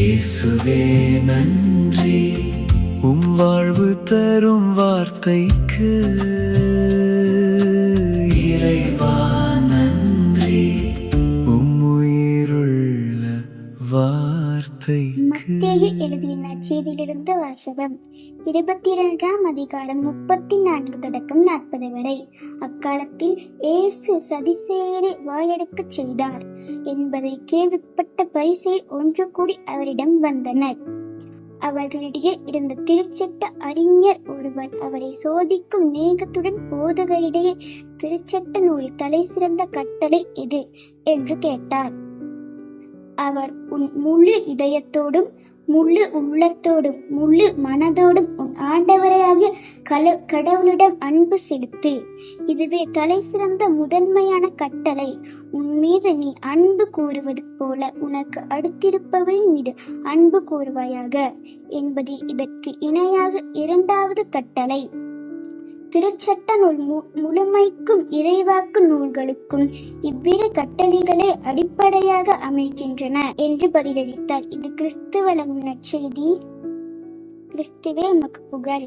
இயேசுவே நன்றி, வாழ்வு தரும் வார்த்தைக்கு. இறைவா நன்றி, உயிருள்ள வார்த்தைக்கு. மத்தேயு எழுதிய நற்செய்தியிலிருந்து வாசகம். 22ஆம் அதிகாரம் 34 தொடக்கம் 40 வரை. அக்காலத்தில் இயேசு சதிசேயரை வாயெடுக்கச் செய்தார் என்பதை கேள்விப்பட்ட பரிசேயர் ஒன்று கூடி அவரிடம் வந்தனர். அவர்களிடையே இருந்த திருச்சட்ட அறிஞர் ஒருவர் அவரை சோதிக்கும் நேகத்துடன், போதகரிடையே திருச்சட்ட நூலில் தலை சிறந்த கட்டளை எது என்று கேட்டார். அவர், உன் முழு இதயத்தோடும் முழு உள்ளத்தோடும் முழு மனதோடும் உன் ஆண்டவரையாகிய கடவுளிடம் அன்பு செலுத்து. இதுவே தலை சிறந்த முதன்மையான கட்டளை. உன் மீது நீ அன்பு கூறுவது போல உனக்கு அடுத்திருப்பவரின் மீது அன்பு கூறுவாயாக என்பது இதற்கு இணையாக இரண்டாவது கட்டளை. திருச்சட்ட நூல் முழுமைக்கும் இறைவாக்கு நூல்களுக்கும் இவ்விரு கட்டளைகளே அடிப்படையாக அமைகின்றன என்று பதிலளித்தார். இது கிறிஸ்து வழங்கும் நற்செய்தி. கிறிஸ்துவே உமக்கு புகழ்.